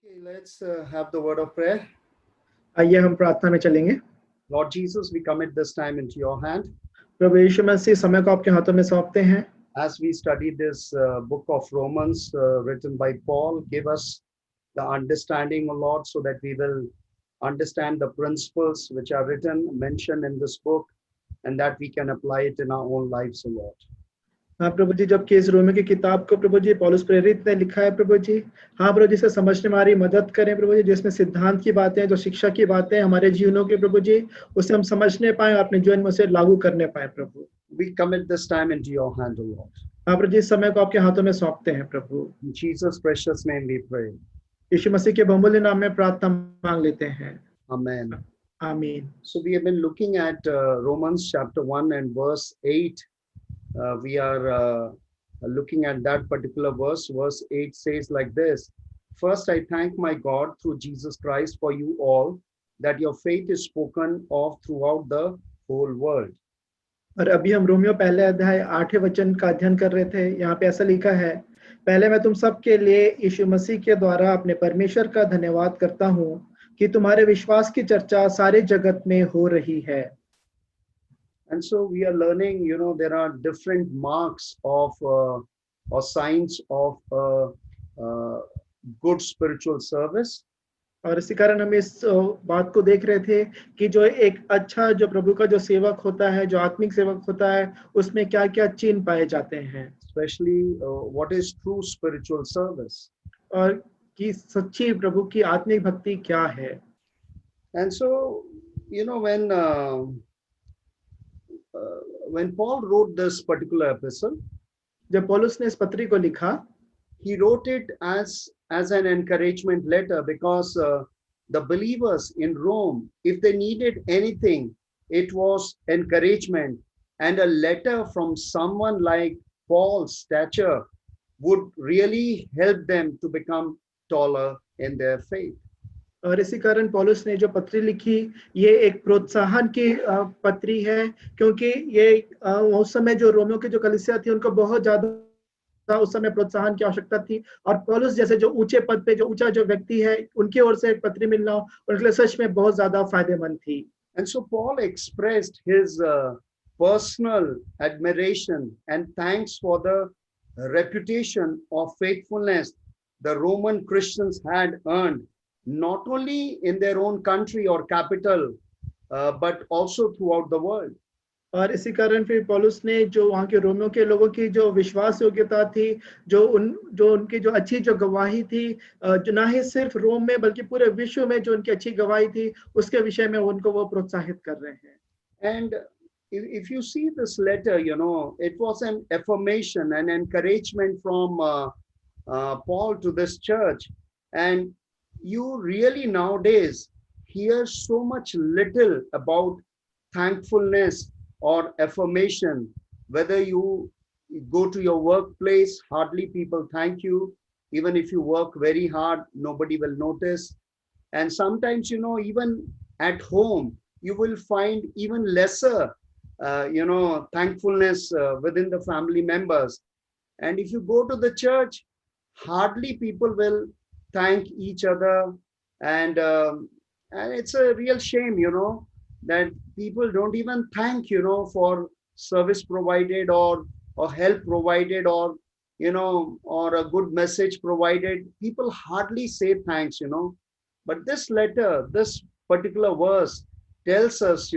Okay, let's have the word of prayer. आइए हम प्रार्थना में चलेंगे। Lord Jesus, we commit this time into your hand. प्रभु यीशु मसीह, समय को आपके हाथों में सौंपते हैं। As we study this book of Romans written by Paul, give us the understanding, O Lord, so that we will understand the principles which are written, mentioned in this book, and that we can apply it in our own lives, O Lord. हाँ प्रभु जी, जबकि इस Romeo की किताब को प्रभु जी पौलुस प्रेरित ने लिखा है प्रभु जी। हाँ प्रभु जी, से समझने में हमारी मदद करें प्रभु जी, जिसमें सिद्धांत की बातें, जो शिक्षा की बातें हमारे जीवनों के प्रभु जी, उसे हम समझने पाए, अपने जीवन में उसे लागू करने पाए प्रभु। We commit this time into your hand, O Lord. हाँ प्रभु जी, इस समय को आपके हाथों में सौंपते हैं प्रभु। In Jesus' precious name we pray. यीशु मसीह के बहुमूल्य नाम में प्रार्थना मांग लेते हैं, Amen. आमीन। So we have been looking at Romans chapter 1 and verse 8. We are looking at that particular verse. Verse 8 says like this: First, I thank my God through Jesus Christ for you all, that your faith is spoken of throughout the whole world. और अभी हम Romeo पहले अध्याय 8वें वचन का अध्ययन कर रहे थे। यहाँ पे ऐसा लिखा है, पहले मैं तुम सब के लिए यीशु मसीह के द्वारा अपने परमेश्वर का धन्यवाद करता हूँ कि तुम्हारे विश्वास की चर्चा सारे जगत में हो रही है। And so we are learning, there are different marks of or signs of good spiritual service. और इसी कारण हम इस बात को देख रहे थे कि जो एक अच्छा जो प्रभु का जो सेवक होता है, जो आत्मिक सेवक होता है, उसमें क्या क्या चिन्ह पाए जाते हैं, Especially what is true spiritual service. और कि सच्ची प्रभु की आत्मिक भक्ति क्या है। And so, when Paul wrote this particular epistle, जब पौलुस ने इस पत्री को लिखा, he wrote it as an encouragement letter, because the believers in Rome, if they needed anything, it was encouragement, and a letter from someone like Paul's stature would really help them to become taller in their faith. और इसी कारण पौलुस ने जो पत्री लिखी, ये एक प्रोत्साहन की पत्री है, क्योंकि ये उस समय जो रोमियो की जो कलीसिया थी, उनको बहुत ज्यादा उस समय प्रोत्साहन की आवश्यकता थी। और पौलुस जैसे जो ऊंचे पद पे, जो ऊंचा जो व्यक्ति है, उनकी ओर से एक पत्री मिलना उनके लिए सच में बहुत ज्यादा फायदेमंद थी। And so Paul expressed his personal admiration and thanks for the reputation of faithfulness the Roman Christians had earned, not only in their own country or capital, but also throughout the world. और इसी कारण फिर पौलुस ने जो वहाँ के Romeo के लोगों की जो विश्वास योग्यता थी, जो उनकी जो अच्छी जो गवाही थी, जो ना ही सिर्फ रोम में बल्कि पूरे विश्व में जो उनकी अच्छी गवाही थी, उसके विषय में उनको वो प्रोत्साहित कर रहे हैं। And if you see this letter, it was an affirmation, an encouragement from Paul to this church. And you really nowadays hear so much little about thankfulness or affirmation. Whether you go to your workplace, hardly people thank you. Even if you work very hard, nobody will notice. And sometimes, even at home, you will find even lesser, thankfulness within the family members. And if you go to the church, hardly people will thank each other. And it's a real shame, that people don't even thank, for service provided or help provided, or or a good message provided. People hardly say thanks, But this letter, this particular verse tells us,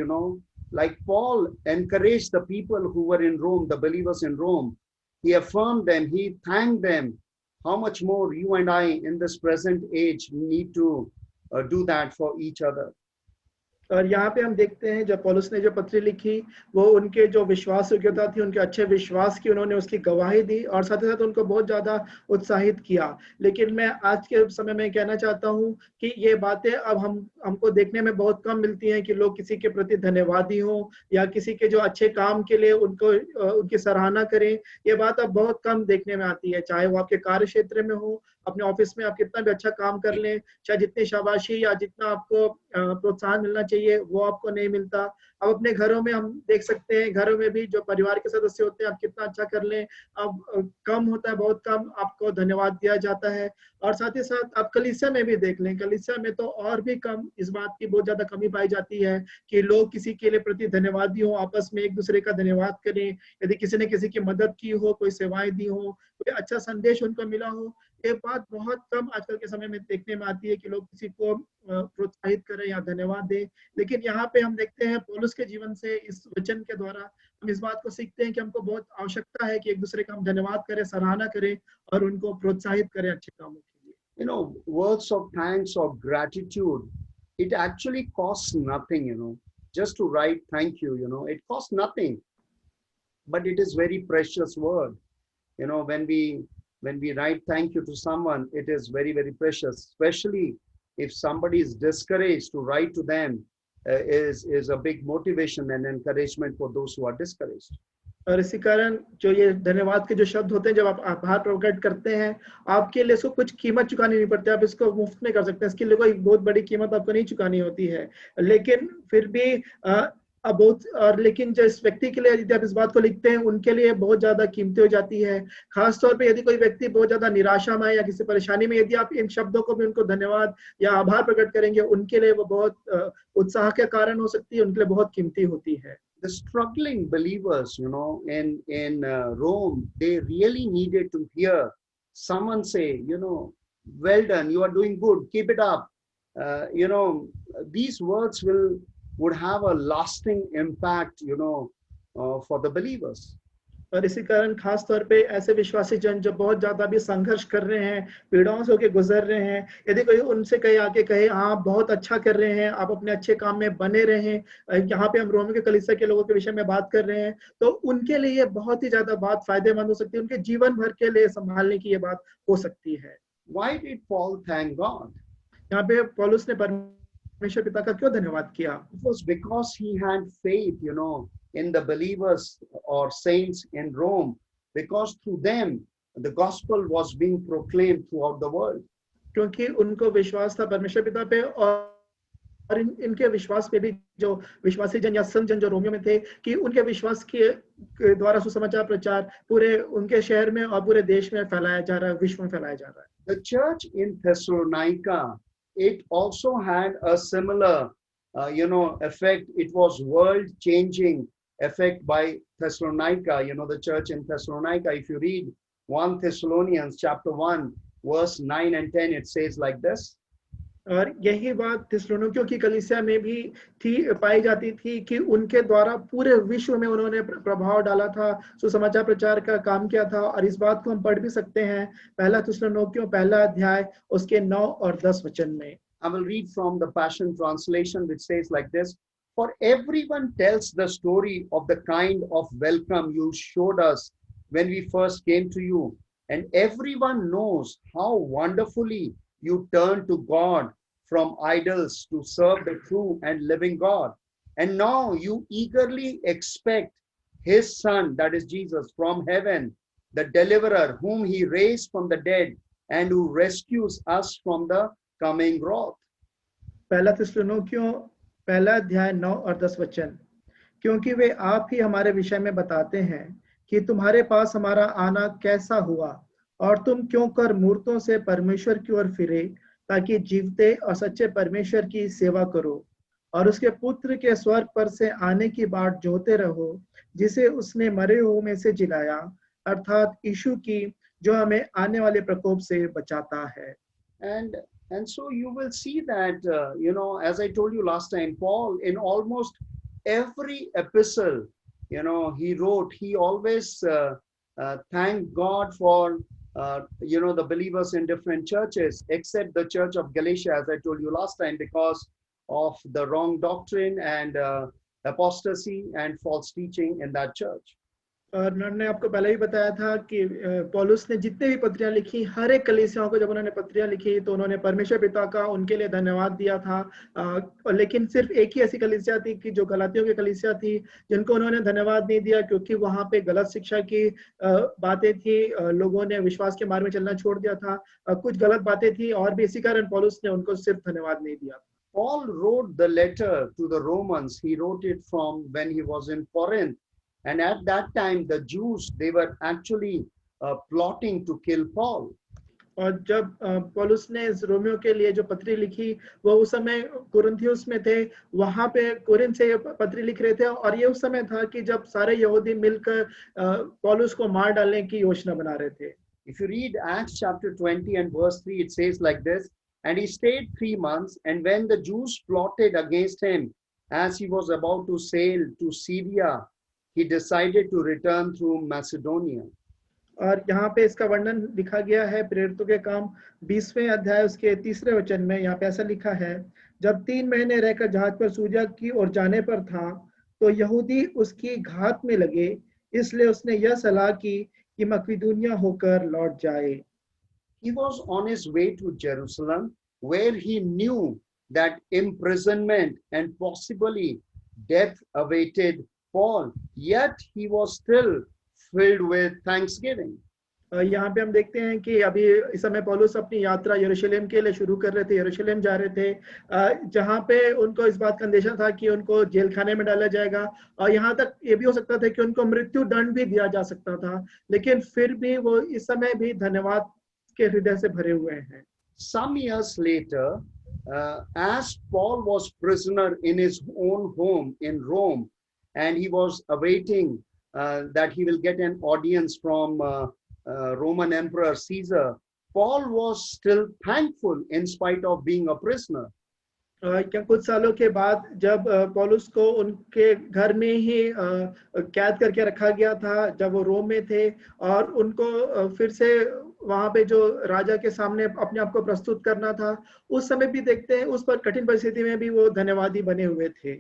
like Paul encouraged the people who were in Rome, the believers in Rome. He affirmed them, he thanked them. How much more you and I in this present age need to do that for each other. और यहाँ पे हम देखते हैं जब पौलुस ने जो पत्री लिखी, वो उनके जो विश्वास योग्यता थी, उनके अच्छे विश्वास की उन्होंने उसकी गवाही दी, और साथ ही साथ उनको बहुत ज्यादा उत्साहित किया। लेकिन मैं आज के समय में कहना चाहता हूँ कि ये बातें अब हमको देखने में बहुत कम मिलती हैं कि लोग किसी के प्रति धन्यवादी हों या किसी के जो अच्छे काम के लिए उनकी सराहना करें। ये बात अब बहुत कम देखने में आती है, चाहे वो आपके कार्य क्षेत्र में हो, अपने ऑफिस में आप कितना भी अच्छा काम कर लें, चाहे जितनी शाबाशी या जितना आपको प्रोत्साहन मिलना चाहिए वो आपको नहीं मिलता। अब अपने घरों में हम देख सकते हैं, घरों में भी जो परिवार के सदस्य होते हैं, आप कितना अच्छा कर लें, अब कम होता है, बहुत कम आपको धन्यवाद दिया जाता है। और साथ ही साथ आप कलीसिया में भी देख लें, कलीसिया में तो और भी कम इस बात की बहुत ज्यादा कमी पाई जाती है कि लोग किसी के लिए प्रति धन्यवादी हो, आपस में एक दूसरे का धन्यवाद करें। यदि किसी ने किसी की मदद की हो, कोई सेवाएं दी हो, कोई अच्छा संदेश उनको मिला हो, ये बात बहुत कम आजकल के समय में देखने में आती है कि लोग किसी को प्रोत्साहित करें या धन्यवाद दें। लेकिन यहाँ पे हम देखते हैं पौलुस के जीवन से, इस वचन के द्वारा हम इस बात को सीखते हैं कि हमको बहुत आवश्यकता है कि एक दूसरे का हम धन्यवाद करें, सराहना करें और उनको प्रोत्साहित करें अच्छे कामों के लिए। You know, words of thanks or gratitude, it actually costs nothing, just to write thank you, it costs nothing, but it is very precious word. When we write thank you to someone, it is very, very precious, especially if somebody is discouraged. To write to them is a big motivation and encouragement for those who are discouraged. और इसी कारण जो ये धन्यवाद के जो शब्द होते हैं, जब आप आभार प्रकट करते हैं, आपके लिए इसको कुछ कीमत चुकानी नहीं पड़ती, आप इसको मुफ्त में कर सकते हैं, इसके लिए कोई बहुत बड़ी कीमत आपको नहीं चुकानी होती है। लेकिन फिर भी लेकिन जो इस व्यक्ति के लिए यदि आप इस बात को लिखते हैं, उनके लिए बहुत ज्यादा कीमती हो जाती है। खास तौर पे यदि कोई व्यक्ति बहुत ज्यादा निराशा में है या किसी परेशानी में, यदि आप इन शब्दों को भी उनको धन्यवाद या आभार प्रकट करेंगे, उनके लिए वो बहुत उत्साह के कारण हो सकती है, उनके लिए बहुत कीमती होती है। The struggling believers, in Rome, they really needed to hear someone say, well done, you are doing good, keep it up. These words would have a lasting impact, for the believers. और इसी कारण खास तौर पे ऐसे विश्वासी जन जो बहुत ज्यादा भी संघर्ष कर रहे हैं, पीड़ाओं से होकर गुजर रहे हैं, यदि कोई उनसे कहीं आके कहे हाँ बहुत अच्छा कर रहे हैं, आप अपने अच्छे काम में बने रहें, यहाँ पे हम रोम के कलीसिया के लोगों के विषय में बात कर रहे हैं, तो उनके लिए बहुत ही ज्यादा बात फायदेमंद हो सकती है, उनके जीवन भर के लिए संभालने की ये बात हो सकती है। Why did Paul thank God? यहाँ पे पौलुस ने परमेश्वर पिता का क्यों धन्यवाद किया? It was because he had faith, in the believers or saints in Rome, because through them the gospel was being proclaimed throughout the world. क्योंकि उनको विश्वास था परमेश्वर पिता पे, और इनके विश्वास पे भी जो विश्वासी जन या संत जन जो रोमियो में थे, कि उनके विश्वास के द्वारा सुसमाचार प्रचार पूरे उनके शहर में और पूरे देश में फैलाया जा रहा है, विश्व में फैलाया जा रहा है। The church in Thessalonica, it also had a similar, effect. It was world-changing effect by Thessalonica. The church in Thessalonica. If you read 1 Thessalonians chapter 1, verse 9 and 10, it says like this. और यही बात थिस्सलुनीकियों की कलीसिया में भी पाई जाती थी कि उनके द्वारा पूरे विश्व में उन्होंने प्रभाव डाला था, सुसमाचार प्रचार का काम किया था। और इस बात को हम पढ़ भी सकते हैं पहला थिस्सलुनीकियों पहला अध्याय उसके 9 और 10 वचन में। I will read from the Passion Translation, which says like this: For everyone tells the story of the kind of welcome you showed us when we first came to you, and everyone knows how wonderfully you turned to God from idols to serve the true and living God. And now you eagerly expect his son, that is Jesus, from heaven, the deliverer whom he raised from the dead and who rescues us from the coming wrath. पहला थिस्सलुनीकियों पहला अध्याय 9 और 10 वचन। क्योंकि वे आप ही हमारे विषय में बताते हैं कि तुम्हारे पास हमारा आना कैसा हुआ, और तुम क्यों कर मूर्तों से परमेश्वर की ओर फिरे, ताकि जीवते और सच्चे परमेश्वर की सेवा करो, और उसके पुत्र के स्वर्ग पर से आने की बाट जोते रहो, जिसे उसने मरे हुओं में से जिलाया, अर्थात यीशु की, जो हमें आने वाले प्रकोप से बचाता है। And so you will see that, as I told you last time, Paul, in almost every epistle, he wrote, he always thanked God for, the believers in different churches, except the church of Galatia, as I told you last time, because of the wrong doctrine and apostasy and false teaching in that church. और उन्होंने आपको पहले ही बताया था कि पौलुस ने जितने भी पत्रियां लिखी, हर एक कलीसियाओं को जब उन्होंने पत्रियां लिखी तो उन्होंने परमेश्वर पिता का उनके लिए धन्यवाद दिया था। लेकिन सिर्फ एक ही ऐसी कलीसिया थी कि जो गलातियों की कलीसिया थी, जिनको उन्होंने धन्यवाद नहीं दिया, क्योंकि वहां पे गलत शिक्षा की बातें थी। लोगों ने विश्वास के मार्ग में चलना छोड़ दिया था। कुछ गलत बातें थी और भी इसी कारण पौलुस ने उनको सिर्फ धन्यवाद नहीं दिया। Paul wrote the letter to the Romans. He wrote it from when he was in Corinth. And at that time, the Jews, they were actually plotting to kill Paul. और जब पौलुस ने इस रोमियो के लिए जो पत्री लिखी, वो उस समय कुरिन्थियुस में थे। वहां पे कुरिन्थ से ये पत्री लिख रहे थे और ये उस समय था कि जब सारे यहूदी मिलकर पौलुस को मार डालने की योजना बना रहे थे। If you read Acts chapter 20 and verse 3, it says like this, and he stayed 3 months, and when the Jews plotted against him, as he was about to sail to Syria, he decided to return through Macedonia. और यहाँ पे इसका वर्णन लिखा गया है प्रेरितों के काम 20वें अध्याय उसके 3रे वचन में। यहाँ पे ऐसा लिखा है, जब 3 महीने रहकर जहाज पर सूरिया की ओर जाने पर था, तो यहूदी उसकी घात में लगे, इसलिए उसने यह सलाह की कि मकदूनिया होकर लौट जाए। He was on his way to Jerusalem, where he knew that imprisonment and possibly death awaited Paul, yet he was still filled with thanksgiving. यहाँ पे हम देखते हैं कि अभी इस समय पौलुस अपनी यात्रा यरूशलेम के लिए शुरू कर रहे थे, यरूशलेम जा रहे थे, जहाँ पे उनको इस बात का अंदेशा था कि उनको जेल खाने में डाला जाएगा और यहाँ तक ये भी हो सकता था कि उनको मृत्यु दंड भी दिया जा सकता था, लेकिन फिर भी वो इस समय भी धन्यवाद के हृदय से भरे हुए हैं। Some years later, as Paul was prisoner in his own home in Rome, and he was awaiting that he will get an audience from Roman Emperor Caesar, Paul was still thankful in spite of being a prisoner. क्या कुछ सालों के बाद जब पौलुस को उनके घर में ही कैद करके रखा गया था, जब वो रोम में थे और उनको फिर से वहां पे जो राजा के सामने अपने आप को प्रस्तुत करना था, उस समय भी देखते हैं उस पर कठिन परिस्थिति में भी वो धन्यवादी बने हुए थे।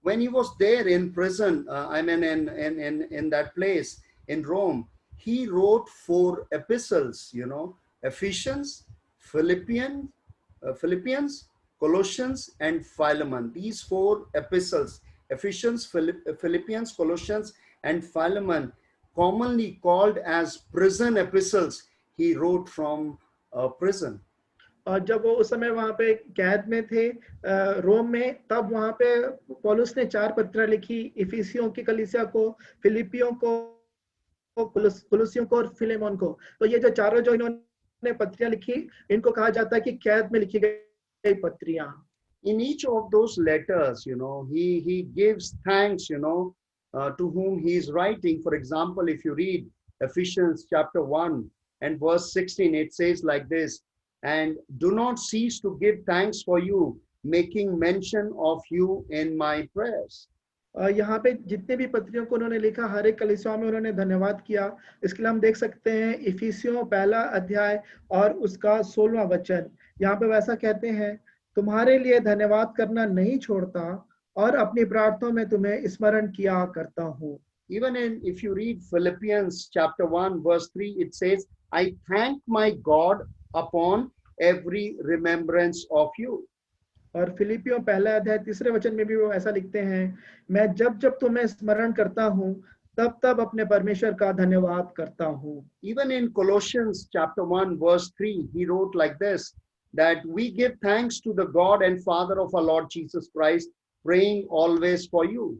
When he was there in prison, I mean in that place in Rome, he wrote 4 epistles, Ephesians, Philippians, Colossians, and Philemon. These 4 epistles, Ephesians, Philippians, Colossians, and Philemon, commonly called as prison epistles, he wrote from prison. और जब वो उस समय वहां पे कैद में थे रोम में, तब वहां पे पौलुस ने 4 पत्र लिखी, इफिसियों की कलीसिया को, फिलिपियों को, कुलुसियों को और फिलेमोन को। तो ये जो चारों जो इन्होंने पत्रियां लिखी, इनको कहा जाता है कि कैद में लिखी गई पत्रियां। In each of those letters, he gives thanks, to whom he is writing. For example, if you read Ephesians chapter 1 and verse 16, it says like this, and do not cease to give thanks for you, making mention of you in my prayers. यहाँ पे जितने भी पत्रियों को उन्होंने लिखा, हर एक कलीसिया में उन्होंने धन्यवाद किया। इसके लिए हम देख सकते हैं इफिसियों 1 अध्याय और उसका 16वां वचन। यहाँ पे वैसा कहते हैं, तुम्हारे लिए धन्यवाद करना नहीं छोड़ता और अपनी प्रार्थनाओं में तुम्हें स्मरण किया करता हूँ। Even if you read Philippians chapter 1 verse 3, it says, I thank my God upon every remembrance of you. और फिलिपियों 1 अध्याय 3रे वचन में भी वो ऐसा लिखते हैं, मैं जब जब तुम्हें स्मरण करता हूँ, तब तब अपने परमेश्वर का धन्यवाद करता हूँ। Even in Colossians chapter 1 verse 3, he wrote like this, that we give thanks to the God and Father of our Lord Jesus Christ, praying always for you.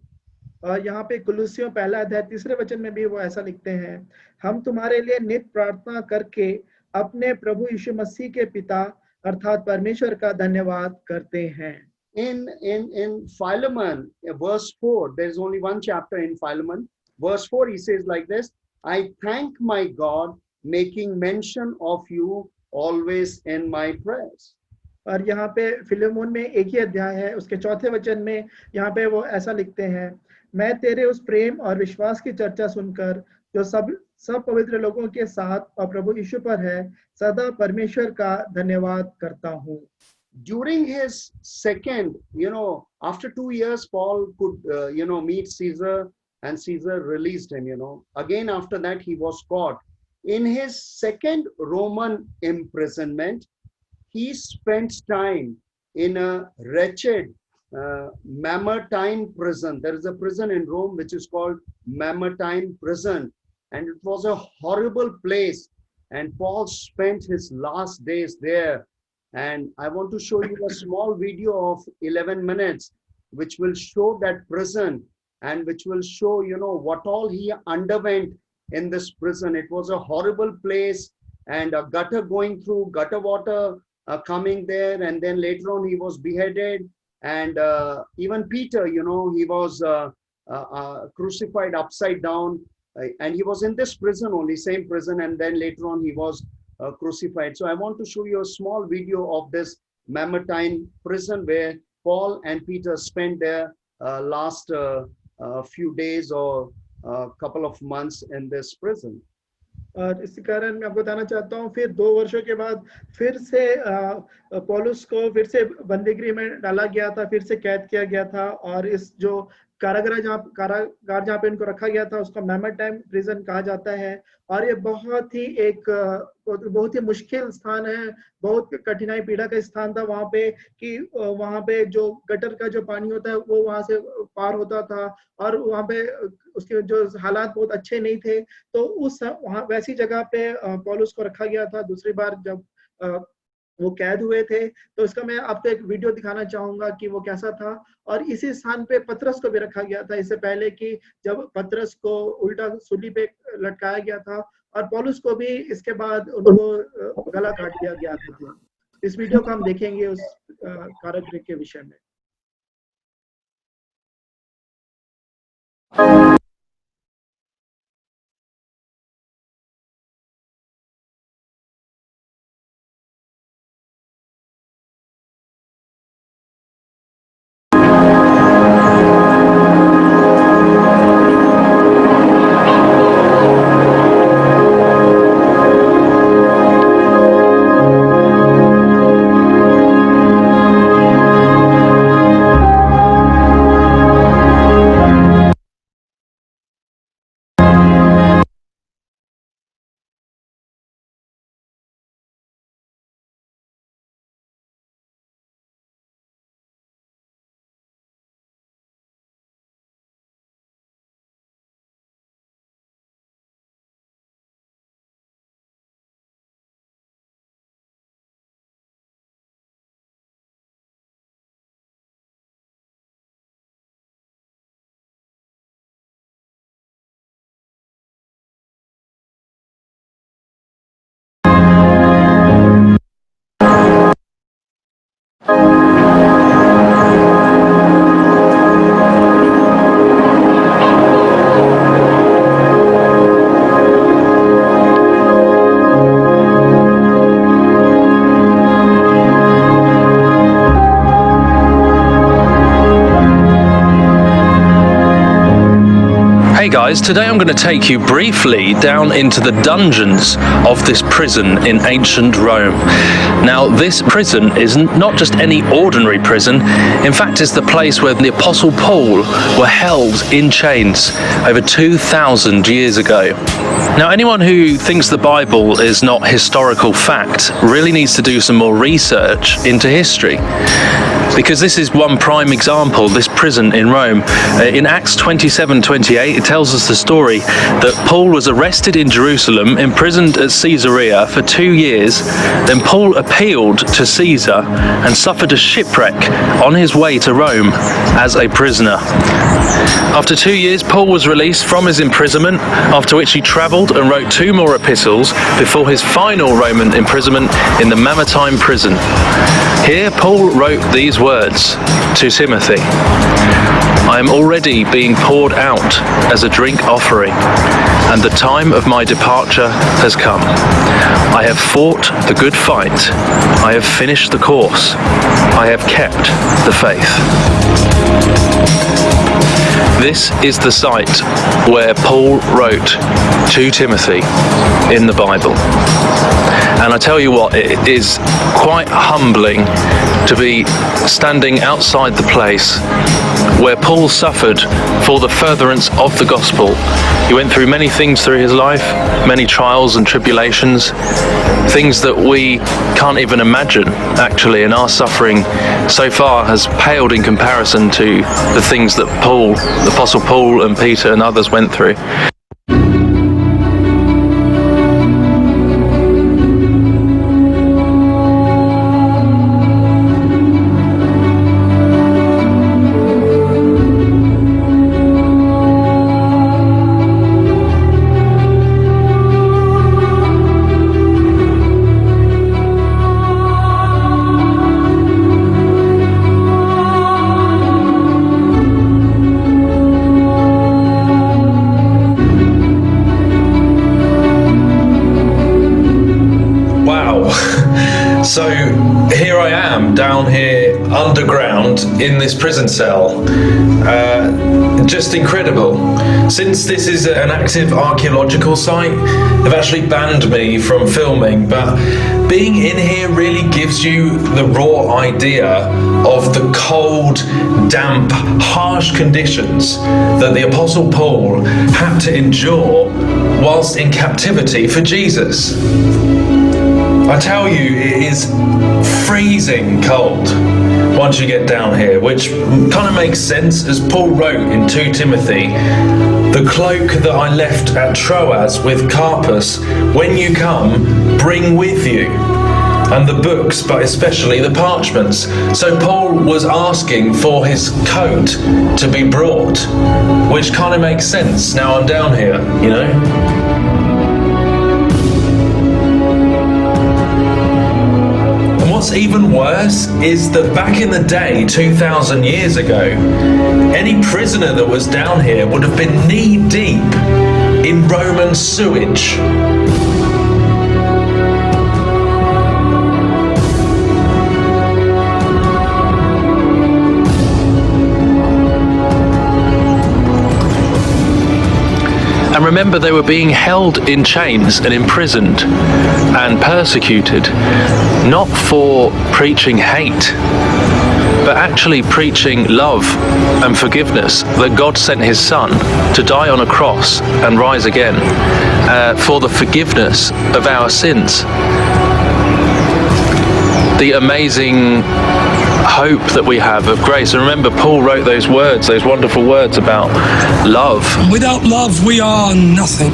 और यहाँ पे कुलुसियों 1 अध्याय 3रे वचन में भी वो ऐसा लिखते हैं, हम तुम्हारे लिए नित्य प्रार्थना करके अपने प्रभु यीशु मसीह के पिता अर्थात परमेश्वर का धन्यवाद करते हैं। In Philemon, verse 4, there is only one chapter in Philemon. Verse 4, he says like this, I thank my God, making mention of you always in my prayers. और यहाँ पे फिलेमोन में एक ही अध्याय है, उसके 4थे वचन में यहाँ पे वो ऐसा लिखते हैं, मैं तेरे उस प्रेम और विश्वास की चर्चा सुनकर जो सब पवित्र लोगों के साथ और प्रभु यीशु पर है, सदा परमेश्वर का धन्यवाद करता हूँ। During his second, after 2 years, Paul could, meet Caesar and Caesar released him, you know. Again, after that, he was caught. In his second Roman imprisonment, he spent time in a wretched Mamertine prison. There is a prison in Rome which is called Mamertine prison, and it was a horrible place. And Paul spent his last days there. And I want to show you a small video of 11 minutes, which will show that prison and which will show, you know, what all he underwent in this prison. It was a horrible place, and a gutter going through, gutter water coming there, and then later on he was beheaded. And even Peter, you know, he was crucified upside down, and he was in this prison only, same prison, and then later on he was crucified. So I want to show you a small video of this Mamertine prison where Paul and Peter spent their last few days or couple of months in this prison. और इसी कारण मैं आपको बताना चाहता हूँ, फिर 2 वर्षों के बाद फिर से पौलुस को फिर से बंदीगृह में डाला गया था, फिर से कैद किया गया था। और इस जो कारागार जहाँ पे इनको रखा गया था उसको मैमरटाइम प्रिजन कहा जाता है। और ये बहुत ही मुश्किल स्थान है, बहुत कठिनाई पीड़ा का स्थान था वहाँ पे, कि वहाँ पे जो गटर का जो पानी होता है वो वहाँ से पार होता था, और वहाँ पे उसके जो हालात बहुत अच्छे नहीं थे। तो उस वहाँ वैसी जगह पे पौलुस को रखा गया था दूसरी बार जब वो कैद हुए थे। तो इसका मैं आपको एक वीडियो दिखाना चाहूंगा कि वो कैसा था। और इसी स्थान पे पतरस को भी रखा गया था, इससे पहले कि जब पतरस को उल्टा सूली पे लटकाया गया था, और पौलुस को भी इसके बाद उनको गला काट दिया गया था। इस वीडियो को हम देखेंगे उस कारागृह के विषय में। Hey guys, today I'm going to take you briefly down into the dungeons of this prison in ancient Rome. Now, this prison is not just any ordinary prison. In fact, it's the place where the Apostle Paul were held in chains over 2,000 years ago. Now, anyone who thinks the Bible is not historical fact really needs to do some more research into history. Because this is one prime example, this prison in Rome. In Acts 27:28, it tells us the story that Paul was arrested in Jerusalem, imprisoned at Caesarea for 2 years. Then Paul appealed to Caesar and suffered a shipwreck on his way to Rome as a prisoner. After 2 years, Paul was released from his imprisonment, after which he travelled and wrote 2 more epistles before his final Roman imprisonment in the Mamertine prison. Here, Paul wrote these words to Timothy: I am already being poured out as a drink offering, and the time of my departure has come. I have fought the good fight. I have finished the course. I have kept the faith. This is the site where Paul wrote to Timothy in the Bible. And I tell you what, it is quite humbling to be standing outside the place where Paul suffered for the furtherance of the gospel. He went through many things through his life, many trials and tribulations, things that we can't even imagine actually, and our suffering so far has paled in comparison to the things that Paul, the Apostle Paul and Peter and others went through. So here I am down here underground in this prison cell. Just incredible. Since this is an active archaeological site, they've actually banned me from filming, but being in here really gives you the raw idea of the cold, damp, harsh conditions that the Apostle Paul had to endure whilst in captivity for Jesus. I tell you, it is freezing cold once you get down here, which kind of makes sense, as Paul wrote in 2 Timothy, "The cloak that I left at Troas with Carpus, when you come, bring with you, and the books, but especially the parchments." So Paul was asking for his coat to be brought, which kind of makes sense now I'm down here, you know? What's even worse is that back in the day, 2,000 years ago, any prisoner that was down here would have been knee-deep in Roman sewage. And remember, they were being held in chains and imprisoned and persecuted, not for preaching hate, but actually preaching love and forgiveness, that God sent his Son to die on a cross and rise again for the forgiveness of our sins. The amazing hope that we have of grace. And remember, Paul wrote those words, those wonderful words about love. Without love, we are nothing.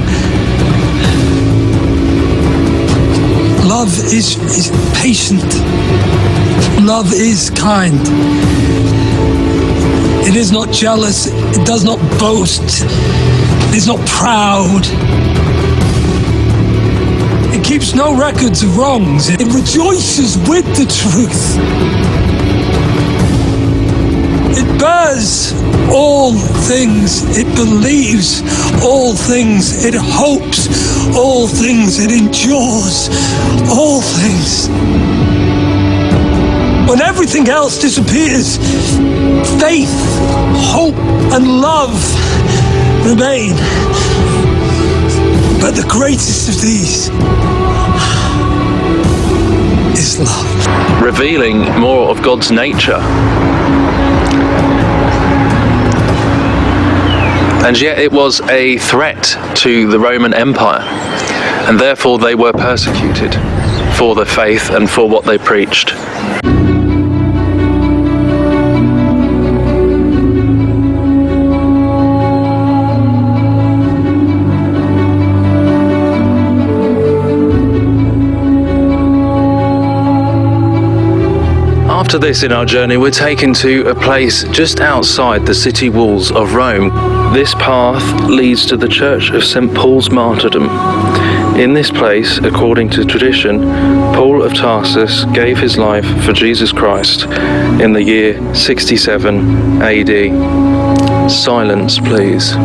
Love is patient. Love is kind. It is not jealous. It does not boast. It is not proud. It keeps no records of wrongs. It rejoices with the truth. It bears all things. It believes all things. It hopes all things. It endures all things. When everything else disappears, faith, hope, and love remain. But the greatest of these is love. Revealing more of God's nature. And yet it was a threat to the Roman Empire, and therefore they were persecuted for their faith and for what they preached. After this in our journey, we're taken to a place just outside the city walls of Rome. This path leads to the Church of St. Paul's Martyrdom. In this place, according to tradition, Paul of Tarsus gave his life for Jesus Christ in the year 67 AD. Silence, please.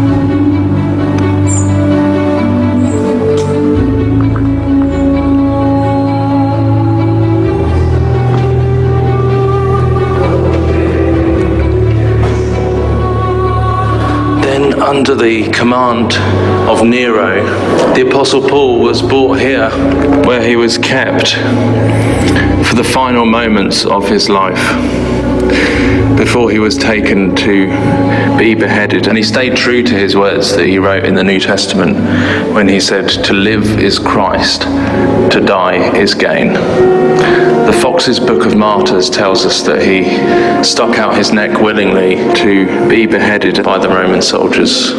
Under the command of Nero. The Apostle Paul was brought here where he was kept for the final moments of his life before he was taken to be beheaded. And he stayed true to his words that he wrote in the New Testament when he said, "To live is Christ, to die is gain." The Fox's Book of Martyrs tells us that he stuck out his neck willingly to be beheaded by the Roman soldiers.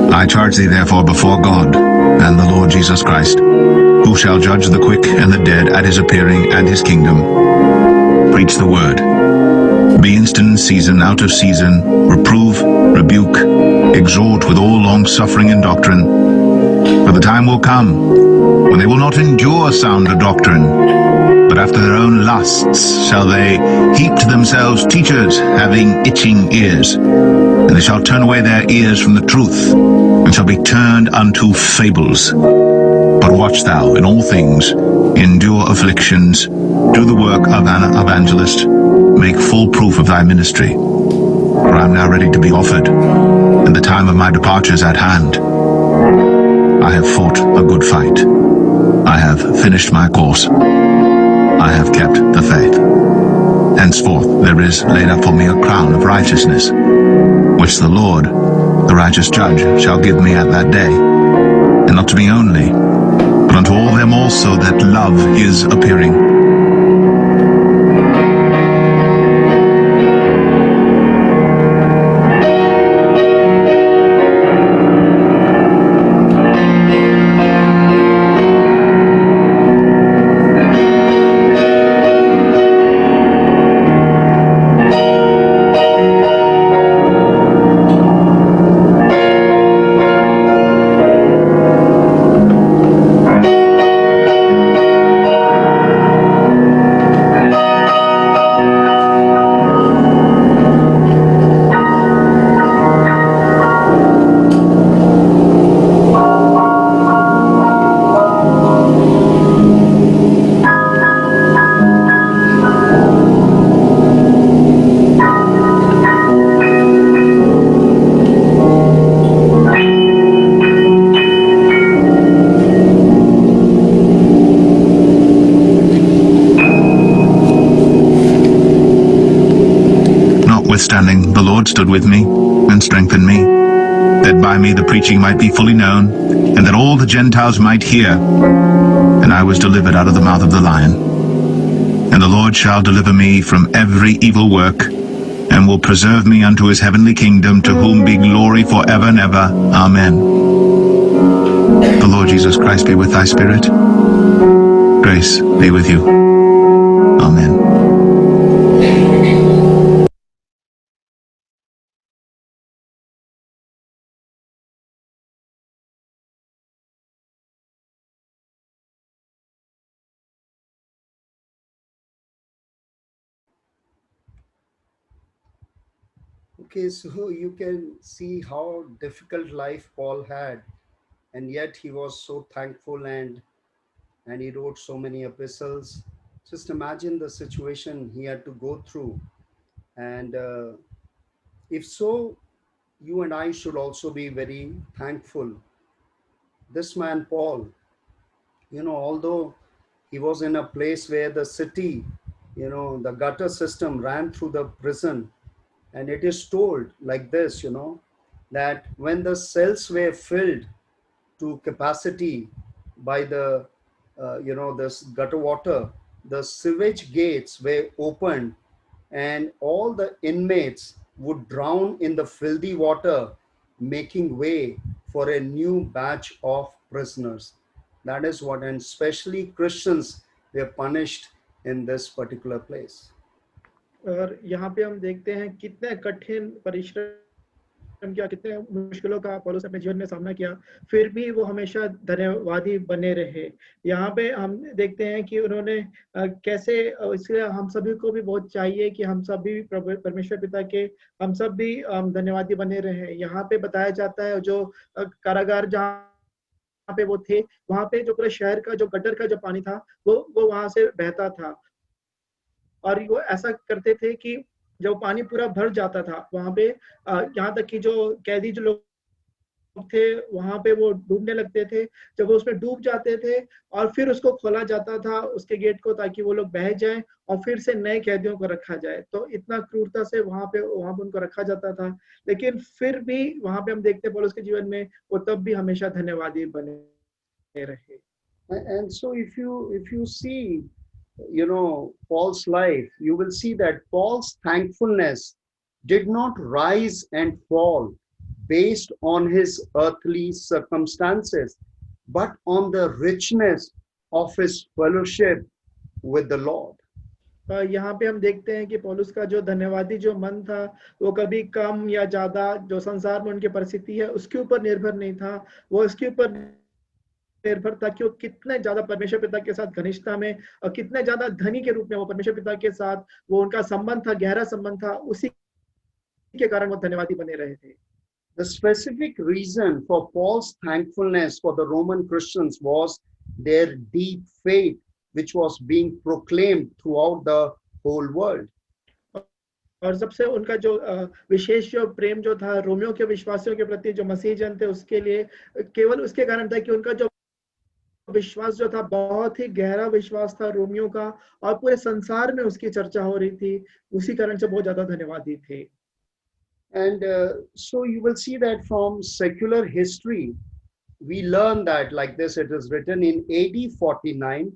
I charge thee therefore before God and the Lord Jesus Christ, who shall judge the quick and the dead at his appearing and his kingdom. Preach the word. Be instant in season, out of season, reprove, rebuke, exhort with all long suffering and doctrine. For the time will come when they will not endure sounder doctrine, but after their own lusts shall they heap to themselves teachers having itching ears. And they shall turn away their ears from the truth, and shall be turned unto fables. But watch thou in all things, endure afflictions, do the work of an evangelist, make full proof of thy ministry. For I am now ready to be offered, and the time of my departure is at hand. I have fought a good fight. I have finished my course. I have kept the faith. Henceforth there is laid up for me a crown of righteousness, which the Lord, the righteous judge, shall give me at that day, and not to me only, but unto all them also that love his appearing. Notwithstanding, the Lord stood with me, and strengthened me, that by me the preaching might be fully known, and that all the Gentiles might hear. And I was delivered out of the mouth of the lion. And the Lord shall deliver me from every evil work, and will preserve me unto his heavenly kingdom, to whom be glory for ever and ever. Amen. The Lord Jesus Christ be with thy spirit. Grace be with you. Amen. Okay, so you can see how difficult life Paul had, and yet he was so thankful, and he wrote so many epistles. Just imagine the situation he had to go through, and if so, you and I should also be very thankful. This man Paul, although he was in a place where the city, the gutter system ran through the prison, and it is told like this, that when the cells were filled to capacity by the this gutter water, the sewage gates were opened, and all the inmates would drown in the filthy water, making way for a new batch of prisoners. That is what, and especially Christians were punished in this particular place. और यहाँ पे हम देखते हैं कितने कठिन परिश्रम किया, कितने मुश्किलों का पौलुस ने अपने जीवन में सामना किया, फिर भी वो हमेशा धन्यवादी बने रहे। यहाँ पे हम देखते हैं कि उन्होंने कैसे, इसलिए हम सभी को भी बहुत चाहिए कि हम सभी परमेश्वर पिता के हम सब भी धन्यवादी बने रहे। यहाँ पे बताया जाता है जो कारागार जहाँ पे वो थे, वहाँ पे जो पूरे शहर का जो गटर का जो पानी था वो वहां से बहता था, और वो ऐसा करते थे कि जब पानी पूरा भर जाता था वहां पे, यहाँ तक कि जो कैदी जो लोग थे वहां पे वो डूबने लगते थे। जब वो उसमें डूब जाते थे और फिर उसको खोला जाता था उसके गेट को, ताकि वो लोग बह जाएं और फिर से नए कैदियों को रखा जाए। तो इतना क्रूरता से वहां पे उनको रखा जाता था, लेकिन फिर भी वहां पे हम देखते हैं पौलुस के जीवन में वो तब भी हमेशा धन्यवादी बने रहे। And so if you see, Paul's life, you will see that Paul's thankfulness did not rise and fall based on his earthly circumstances, but on the richness of his fellowship with the Lord. यहाँ पे हम देखते हैं कि पौलुस का जो धन्यवादी जो मन था वो कभी कम या ज्यादा जो संसार में उनकी परिस्थिति है उसके ऊपर निर्भर नहीं था, वो इसके ऊपर निर्भर था कि वो कितने ज्यादा परमेश्वर पिता के साथ घनिष्ठता में और कितने ज्यादा धनी के रूप में वो परमेश्वर पिता के साथ वो उनका संबंध था, गहरा संबंध था, उसी के कारण वो धन्यवादी बने रहे थे। The specific reason for Paul's thankfulness for the Roman Christians was their deep faith, which was being proclaimed throughout the whole world. और सबसे उनका जो विशेष जो प्रेम जो था रोमियो के विश्वासियों के प्रति जो मसीह जन थे उसके लिए, केवल उसके कारण था कि उनका जो विश्वास जो था बहुत ही गहरा विश्वास था रोमियो का, और पूरे संसार में उसकी चर्चा हो रही थी, उसी कारण से बहुत ज्यादा धन्यवादी थे। And so you will see that from secular history, we learn that like this, it is written in AD 49,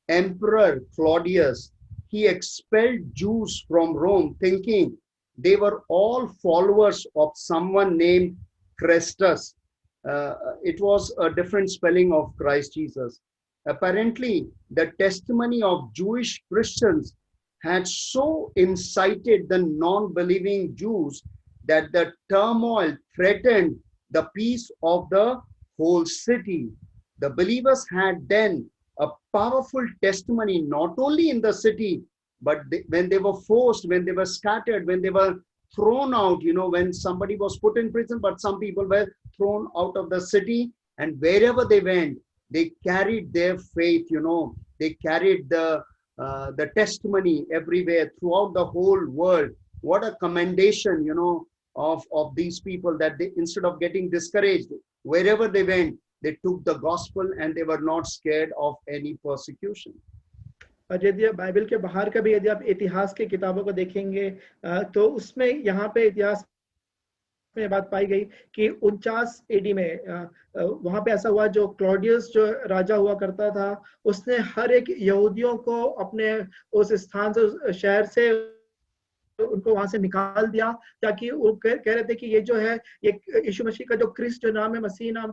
Emperor Claudius, he expelled Jews from Rome thinking they were all followers of someone named Chrestus. It was a different spelling of Christ Jesus. Apparently, the testimony of Jewish Christians had so incited the non-believing Jews that the turmoil threatened the peace of the whole city. The believers had then a powerful testimony, not only in the city, but when they were forced, when they were scattered, when they were thrown out, when somebody was put in prison, but some people were thrown out of the city, and wherever they went, they carried their faith, they carried the testimony everywhere throughout the whole world. What a commendation, of these people, that they, instead of getting discouraged, wherever they went, they took the gospel and they were not scared of any persecution. और यदि आप Bible के बाहर का भी यदि आप इतिहास की किताबों को देखेंगे तो उसमें यहाँ पे इतिहास में बात पाई गई कि 49 एडी में वहां पे ऐसा हुआ, जो क्लॉडियस जो राजा हुआ करता था उसने हर एक यहूदियों को अपने उस स्थान से, शहर से उनको वहां से निकाल दिया, ताकि वो कह रहे थे कि ये जो है ये यीशु मसीह का जो क्रिस्ट जो नाम है, मसीह नाम,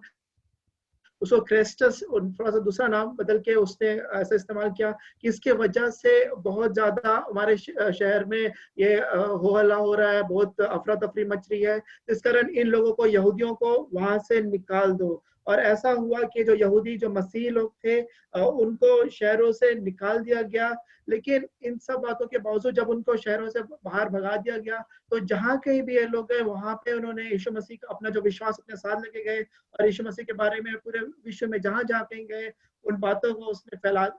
उसको क्रेस्टस थोड़ा सा दूसरा नाम बदल के उसने ऐसा इस्तेमाल किया कि इसके वजह से बहुत ज्यादा हमारे शहर में ये हो हल्ला हो रहा है, बहुत अफरा तफरी मच रही है, इस कारण इन लोगों को, यहूदियों को वहां से निकाल दो। और ऐसा हुआ कि जो यहूदी जो मसीही लोग थे उनको शहरों से निकाल दिया गया। लेकिन इन सब बातों के बावजूद जब उनको शहरों से बाहर भगा दिया गया तो जहाँ कहीं भी ये लोग गए वहां पे उन्होंने यीशु मसीह का अपना जो विश्वास अपने साथ लेके गए, और यीशु मसीह के बारे में पूरे विश्व में जहाँ जहाँ कहीं गए उन बातों को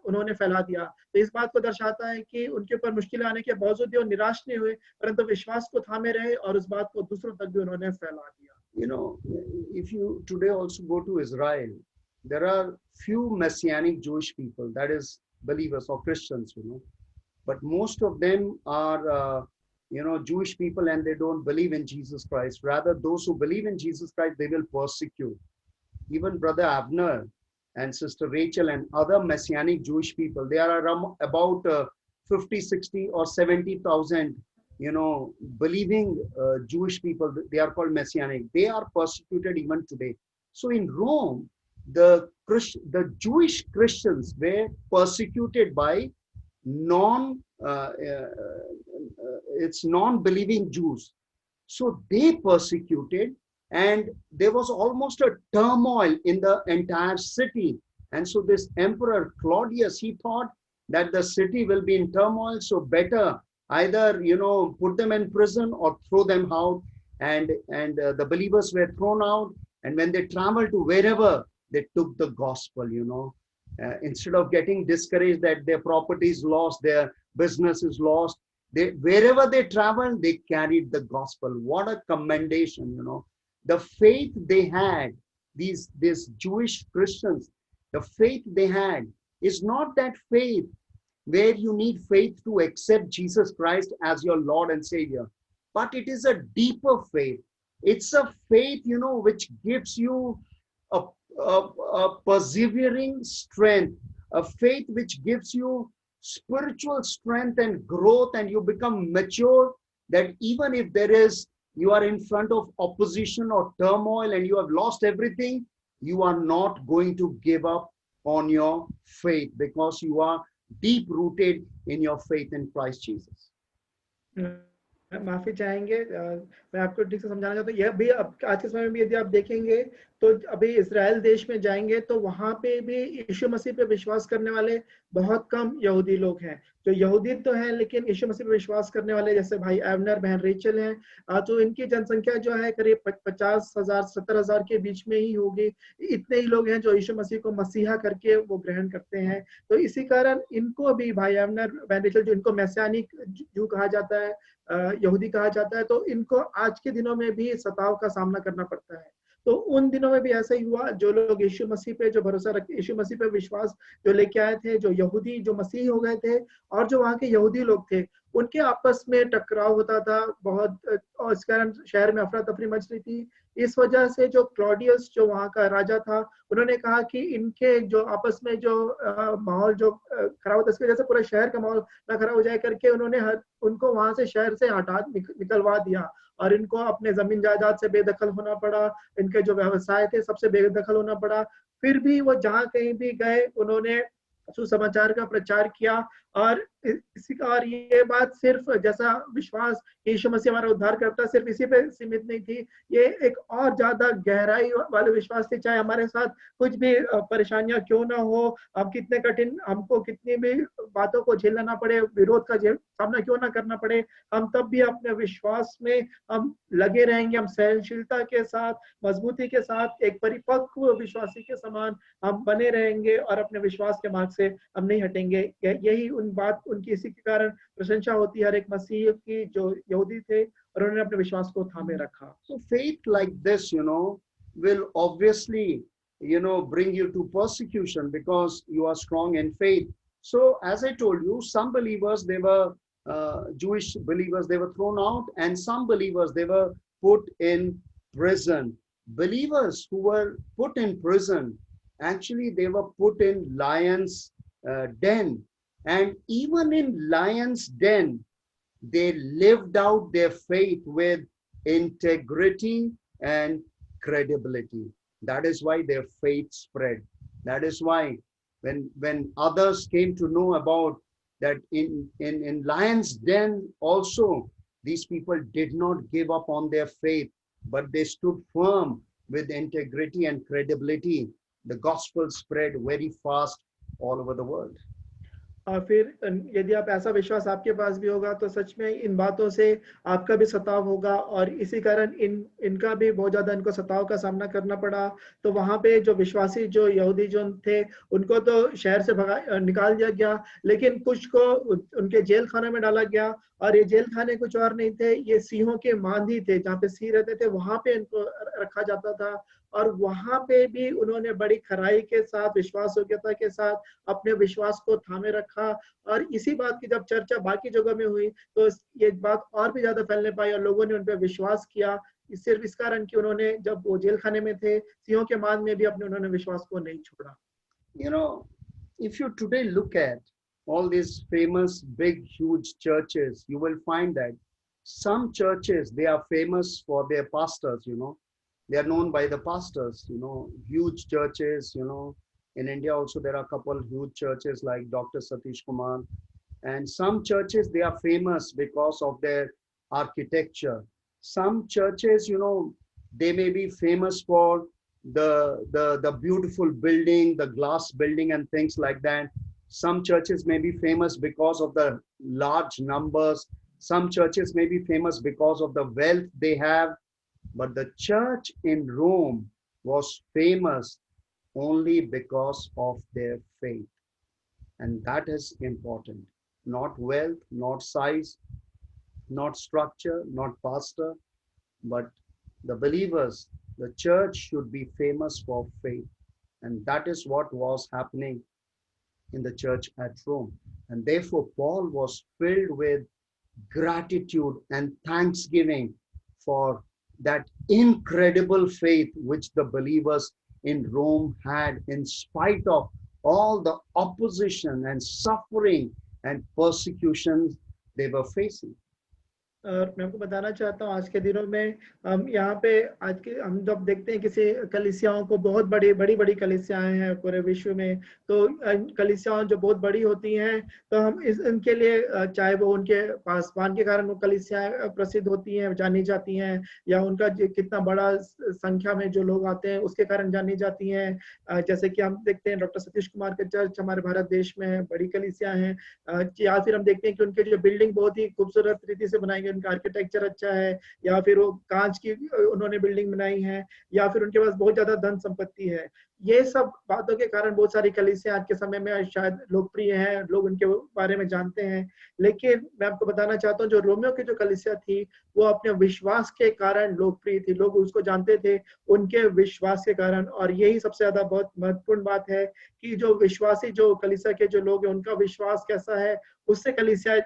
उन्होंने फैला दिया। तो इस बात को दर्शाता है कि उनके ऊपर मुश्किल आने के बावजूद भी वो निराश नहीं हुए, परंतु विश्वास को थामे रहे और उस बात को दूसरों तक भी उन्होंने फैला दिया। If you today also go to Israel, there are few Messianic Jewish people, that is believers or Christians, but most of them are, Jewish people, and they don't believe in Jesus Christ. Rather, those who believe in Jesus Christ, they will persecute. Even Brother Abner and Sister Rachel and other Messianic Jewish people. There are about 50, 60 or 70,000, believing Jewish people. They are called Messianic. They are persecuted even today. So in Rome, the Jewish Christians were persecuted by non-believing Jews. So they persecuted, and there was almost a turmoil in the entire city. And so this Emperor Claudius, he thought that the city will be in turmoil, so better either put them in prison or throw them out. And the believers were thrown out, and when they traveled to wherever, they took the gospel. Instead of getting discouraged that their property is lost, their business is lost, wherever they traveled, they carried the gospel. What a commendation! The faith they had, these Jewish Christians, the faith they had is not that faith where you need faith to accept Jesus Christ as your Lord and Savior, but it is a deeper faith. It's a faith, which gives you a persevering strength, a faith which gives you spiritual strength and growth, and you become mature, that even if you are in front of opposition or turmoil and you have lost everything, you are not going to give up on your faith, because you are deep rooted in your faith in Christ Jesus. माफी चाहेंगे, मैं आपको ठीक से समझाना चाहता हूँ। यह भी आज के समय में यदि आप देखेंगे तो अभी इजराइल देश में जाएंगे तो वहां पे भी यीशु मसीह पे विश्वास करने वाले बहुत कम यहूदी लोग हैं। जो यहूदी तो हैं, लेकिन यीशु मसीह पे विश्वास करने वाले जैसे भाई एवनर, बहन रेचल हैं, तो इनकी जनसंख्या जो है करीब 50,000 70,000 के बीच में ही होगी। इतने ही लोग हैं जो यीशु मसीह को मसीहा करके वो ग्रहण करते हैं। तो इसी कारण इनको भी भाई एवनर, बहन रेचल, जो इनको मैसियानिक जू कहा जाता है, यहूदी कहा जाता है, तो इनको आज के दिनों में भी सताव का सामना करना पड़ता है। तो उन दिनों में भी ऐसा ही हुआ। जो लोग यीशु मसीह पे जो भरोसा रखते, यीशु मसीह पे विश्वास जो लेके आए थे, जो यहूदी जो मसीह हो गए थे, और जो वहाँ के यहूदी लोग थे, उनके आपस में टकराव होता था बहुत, और इस कारण शहर में अफरा तफरी मच रही थी। इस वजह से जो क्लॉडियस जो वहाँ का राजा था, उन्होंने कहा कि इनके जो आपस में जो माहौल जो खराब होता है, इसकी वजह से पूरे शहर का माहौल ना खराब हो जाए करके उन्होंने उनको वहां से शहर से निकलवा दिया, और इनको अपने जमीन जायदाद से बेदखल होना पड़ा। इनके जो व्यवसाय थे सबसे बेदखल होना पड़ा। फिर भी वो जहाँ कहीं भी गए, उन्होंने सुसमाचार का प्रचार किया। और ये बात सिर्फ जैसा विश्वास यीशु मसीह हमारा उद्धार करता सिर्फ इसी पे सीमित नहीं थी, ये एक और ज्यादा गहराई वाले विश्वास थी। चाहे हमारे साथ कुछ भी परेशानियां क्यों ना हो, हम कितने कठिन, हमको कितनी भी बातों को झेलना ना पड़े, विरोध का सामना क्यों ना करना पड़े, हम तब भी अपने विश्वास में हम लगे रहेंगे। हम सहनशीलता के साथ, मजबूती के साथ, एक परिपक्व विश्वासी के समान हम बने रहेंगे और अपने विश्वास के मार्ग से हम नहीं हटेंगे। यही उनकी इसी के कारण प्रशंसा होती है हर एक मसीह की जो यहूदी थे और उन्होंने अपने विश्वास को थामे रखा। So faith like this, will obviously, bring you to persecution because you are strong in faith. So as I told you, some believers, they were Jewish believers, they were thrown out, and some believers, they were put in prison. Believers who were put in prison, actually they were put in lions den. And even in lions den, they lived out their faith with integrity and credibility. That is why their faith spread. That is why when others came to know about that in lions den also, these people did not give up on their faith, but they stood firm with integrity and credibility. The gospel spread very fast all over the world. और फिर यदि आप ऐसा विश्वास आपके पास भी होगा तो सच में इन बातों से आपका भी सताव होगा, और इसी कारण इनका भी बहुत ज्यादा इनको सताव का सामना करना पड़ा। तो वहां पे जो विश्वासी जो यहूदी जो थे, उनको तो शहर से निकाल दिया गया, लेकिन कुछ को उनके जेल खाने में डाला गया। और ये जेल खाने कुछ और नहीं थे, ये सिंहों के मांझी थे, जहाँ पे सिंह रहते थे वहां पे इनको रखा जाता था। और वहां पे भी उन्होंने बड़ी खराई के साथ, विश्वास योग्यता के साथ अपने विश्वास को थामे रखा। और इसी बात की जब चर्चा बाकी जगह में हुई तो ये बात और भी ज्यादा फैलने पाई और लोगों ने उन पर विश्वास किया, सिर्फ इस कारण कि उन्होंने जब वो जेल खाने में थे, सिंहों के मांझ में भी उन्होंने विश्वास को नहीं छोड़ा। You know, if you today look at all these famous, big, huge churches, you will find that some churches, they are famous for their pastors, they are known by the pastors, huge churches, in India also there are a couple huge churches like Dr. Satish Kumar. And some churches, they are famous because of their architecture. Some churches, they may be famous for the beautiful building, the glass building and things like that. Some churches may be famous because of the large numbers. Some churches may be famous because of the wealth they have. But the church in Rome was famous only because of their faith. And that is important. Not wealth, not size, not structure, not pastor, but the believers, the church should be famous for faith. And that is what was happening in the church at Rome. And therefore, Paul was filled with gratitude and thanksgiving for that incredible faith which the believers in Rome had, in spite of all the opposition and suffering and persecutions they were facing. और मैं आपको बताना चाहता हूँ आज के दिनों में हम यहाँ पे आज के हम जब देखते हैं किसी कलीसियाओं को, बहुत बड़ी कलीसियाएं हैं पूरे विश्व में, तो कलीसियाओं जो बहुत बड़ी होती हैं तो हम इनके लिए चाहे वो उनके पासवान के कारण वो कलीसियाएं प्रसिद्ध होती हैं, जानी जाती हैं, या उनका कितना बड़ा संख्या में जो लोग आते हैं उसके कारण जानी जाती हैं। जैसे कि हम देखते हैं डॉक्टर सतीश कुमार के चर्च हमारे भारत देश में बड़ी कलीसियां हैं, या फिर हम देखते हैं कि उनके जो बिल्डिंग बहुत ही खूबसूरत रीति से बनाई गई, उनका आर्किटेक्चर अच्छा है, या फिर वो कांच की उन्होंने बिल्डिंग बनाई है, या फिर उनके पास बहुत ज्यादा धन संपत्ति है। ये सब बातों के कारण बहुत सारी कलीसियां आज के समय में शायद लोकप्रिय हैं, लोग उनके बारे में जानते हैं। लेकिन मैं आपको बताना चाहता हूँ जो रोमियो की जो कलीसिया थी वो अपने विश्वास के कारण लोकप्रिय थी, लोग उसको जानते थे उनके विश्वास के कारण। और यही सबसे ज्यादा बहुत महत्वपूर्ण बात है कि जो विश्वासी जो कलीसिया के जो लोग हैं उनका विश्वास कैसा है, उससे कलीसिया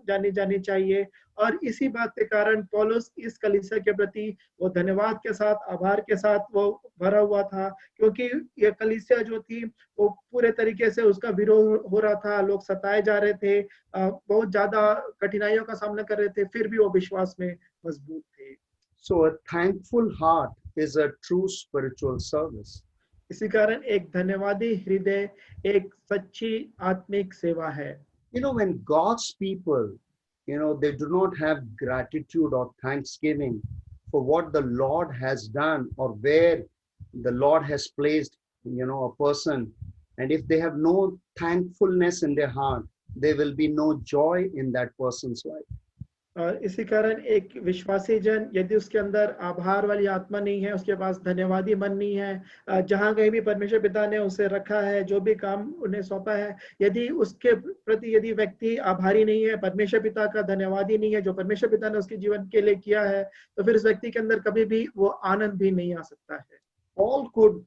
जानी जानी चाहिए। और इसी बात के कारण पौलुस इस कलीसिया के प्रति वो धन्यवाद के साथ, आभार के साथ वो भरा हुआ था, क्योंकि ये कलीसिया जो थी वो पूरे तरीके से उसका विरोध हो रहा था, लोग सताए जा रहे थे, बहुत ज्यादा कठिनाइयों का सामना कर रहे थे, फिर भी वो विश्वास में मजबूत थे। So a thankful heart is a true spiritual service. इसी कारण एक धन्यवादी हृदय एक सच्ची आत्मिक सेवा है। When God's people, they do not have gratitude or thanksgiving for what the Lord has done or where the Lord has placed, a person, and if they have no thankfulness in their heart, there will be no joy in that person's life. और इसी कारण एक विश्वासी जन यदि उसके अंदर आभार वाली आत्मा नहीं है, उसके पास धन्यवादी मन नहीं है, जहां कहीं भी परमेश्वर पिता ने उसे रखा है, जो भी काम उन्हें सौंपा है, यदि उसके प्रति यदि व्यक्ति आभारी नहीं है, परमेश्वर पिता का धन्यवादी नहीं है जो परमेश्वर पिता ने उसके जीवन के लिए किया है, तो फिर उस व्यक्ति के अंदर कभी भी वो आनंद भी नहीं आ सकता है। Paul could,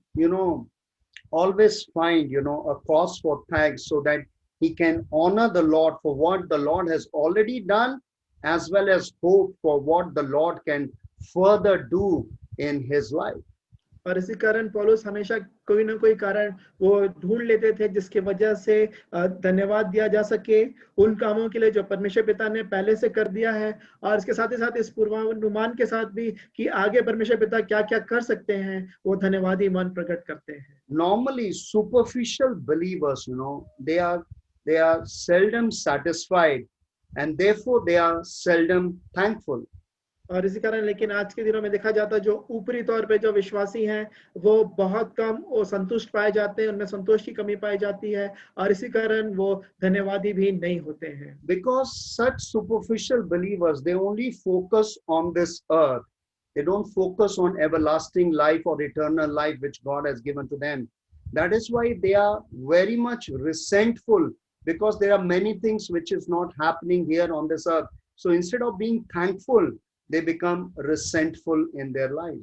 always find, a cause for thanks so that he can honor the Lord for what the Lord has already done, as well as hope for what the Lord can further do in his life. और इसी कारण पौलुस हमेशा कोई ना कोई कारण वो ढूंढ लेते थे जिसकी वजह से धन्यवाद दिया जा सके उन कामों के लिए जो परमेश्वर पिता ने पहले से कर दिया है, और इसके साथ ही साथ इस पूर्वानुमान के साथ भी कि आगे परमेश्वर पिता क्या क्या कर सकते हैं, वो धन्यवादी मन प्रकट करते हैं। Normally superficial believers, they are seldom satisfied and therefore they are seldom thankful. और इसी कारण लेकिन आज के दिनों में देखा जाता है जो ऊपरी तौर पे जो विश्वासी हैं वो बहुत कम वो संतुष्ट पाए जाते हैं, उनमें संतोष की कमी पाई जाती है, और इसी कारण वो धन्यवादी भी नहीं होते हैं। Because such superficial believers, they only focus on this earth. They don't focus on everlasting life or eternal life which God has given to them. That is why they are very much resentful, because there are many things which is not happening here on this earth. So instead of being thankful, they become resentful in their life.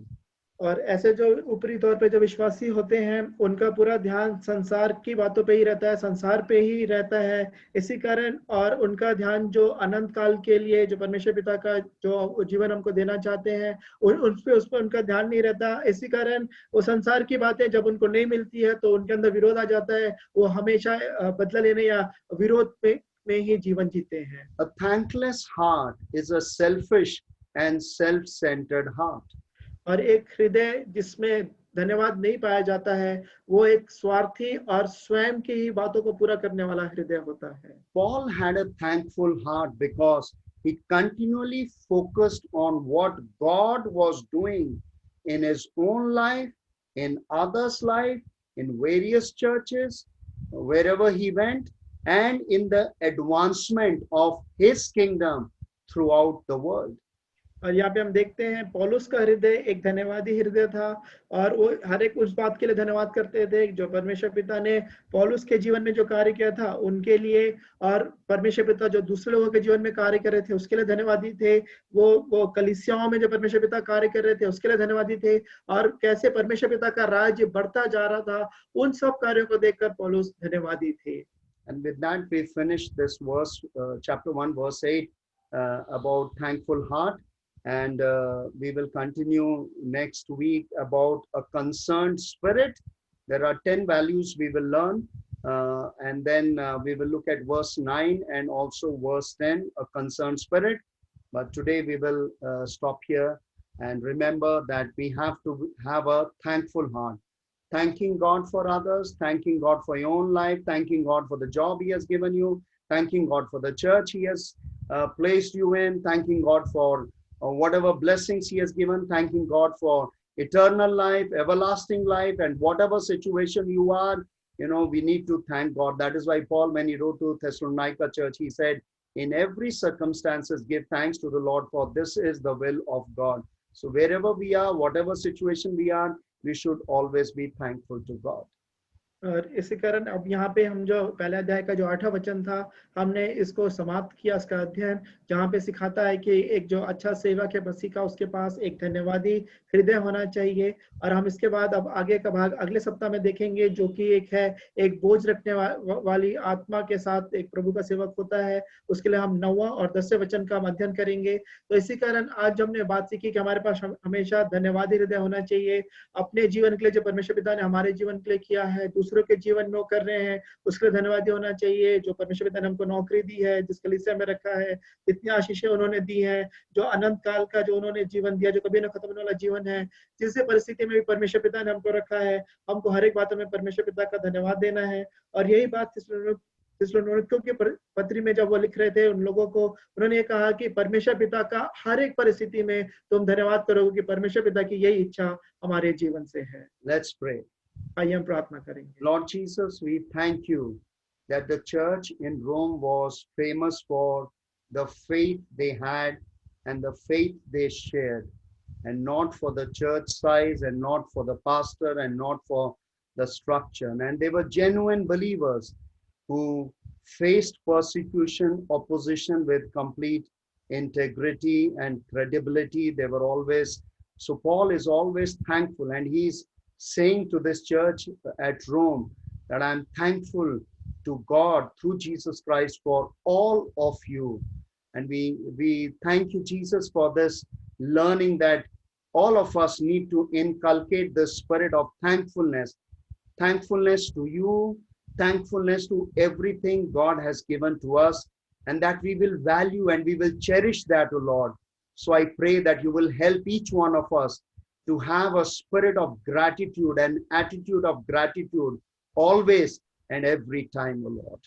और ऐसे जो ऊपरी तौर पे जो विश्वासी होते हैं उनका पूरा ध्यान संसार की बातों पे ही रहता है, संसार पे ही रहता है। इसी कारण और उनका ध्यान जो अनंत काल के लिए जो परमेश्वर पिता का जो जीवन हमको देना चाहते हैं उस पर उनका ध्यान नहीं रहता। इसी कारण वो संसार की बातें जब उनको नहीं मिलती है तो उनके अंदर विरोध आ जाता है। वो हमेशा बदला लेने या विरोध में ही जीवन जीते हैं। A thankless heart is a selfish and self-centered heart. और एक हृदय जिसमें धन्यवाद नहीं पाया जाता है वो एक स्वार्थी और स्वयं की ही बातों को पूरा करने वाला हृदय होता है। Paul had a thankful heart because he continually focused on what God was doing in his own life, in others' life, in various churches, wherever he went, and in the advancement of his kingdom throughout the world. और यहाँ पे हम देखते हैं पौलुस का हृदय एक धन्यवादी हृदय था और वो हर एक उस बात के लिए धन्यवाद करते थे जो परमेश्वर पिता ने पौलुस के जीवन में जो कार्य किया था उनके लिए, और परमेश्वर पिता जो दूसरे लोगों के जीवन में कार्य कर रहे थे उसके लिए धन्यवादी थे। वो कलीसियाओं में जो परमेश्वर पिता कार्य कर रहे थे उसके लिए धन्यवादी थे, और कैसे परमेश्वर पिता का राज्य बढ़ता जा रहा था उन सब कार्यों को देखकर पौलुस धन्यवादी थे। And with that we finish this verse, chapter 1 verse 8, about thankful heart. And we will continue next week about a concerned spirit. There are 10 values we will learn, and then we will look at verse 9 and also verse 10, a concerned spirit. But today we will stop here and remember that we have to have a thankful heart, thanking God for others, thanking God for your own life, thanking God for the job he has given you, thanking God for the church he has placed you in, thanking God for whatever blessings he has given, thanking God for eternal life, everlasting life, and whatever situation you are, we need to thank God. That is why Paul, when he wrote to Thessalonica church, he said, in every circumstances, give thanks to the Lord, for this is the will of God. So wherever we are, whatever situation we are, we should always be thankful to God. और इसी कारण अब यहाँ पे हम जो पहले अध्याय का जो 8वां वचन था हमने इसको समाप्त किया, इसका अध्ययन, जहाँ पे सिखाता है कि एक जो अच्छा सेवक है मसीह का उसके पास एक धन्यवादी हृदय होना चाहिए। और हम इसके बाद अब आगे का भाग अगले सप्ताह में देखेंगे जो कि एक बोझ रखने वाली आत्मा के साथ एक प्रभु का सेवक होता है। उसके लिए हम 9वां और 10वें वचन का अध्ययन करेंगे। तो इसी कारण आज हमने बात सीखी कि हमारे पास हमेशा धन्यवादी हृदय होना चाहिए अपने जीवन के लिए, जो परमेश्वर पिता ने हमारे जीवन के लिए किया है, दूसरों के जीवन में वो कर रहे हैं उसके लिए धन्यवादी होना चाहिए। जो परमेश्वर पिता ने हमको नौकरी दी है, जिस कलीसिया में रखा है, इतनी आशीषें उन्होंने दी हैं, जो अनंत काल का जो उन्होंने जीवन दिया, जो कभी न खत्म होने वाला जीवन है, जिस परिस्थिति में भी परमेश्वर पिता ने हमको रखा है, हमको हर एक बातों में परमेश्वर पिता का धन्यवाद देना है। और यही बात थिस्सलुनीकियों की पत्री में जब वो लिख रहे थे उन लोगों को, उन्होंने ये कहा कि परमेश्वर पिता का हर एक परिस्थिति में तुम धन्यवाद करोगे कि परमेश्वर पिता की यही इच्छा हमारे जीवन से है। Let's pray. आइए हम प्रार्थना करेंगे। Lord Jesus, we thank you that the church in Rome was famous for the faith they had and the faith they shared, and not for the church size and not for the pastor and not for the structure. And they were genuine believers who faced persecution, opposition with complete integrity and credibility. They were always, so Paul is always thankful, and he's saying to this church at Rome that I'm thankful to God through Jesus Christ for all of you. And we thank you, Jesus, for this learning that all of us need to inculcate the spirit of thankfulness to you, thankfulness to everything God has given to us, and that we will value and we will cherish that, O Lord. So I pray that you will help each one of us to have a spirit of gratitude and attitude of gratitude always and every time, O Lord.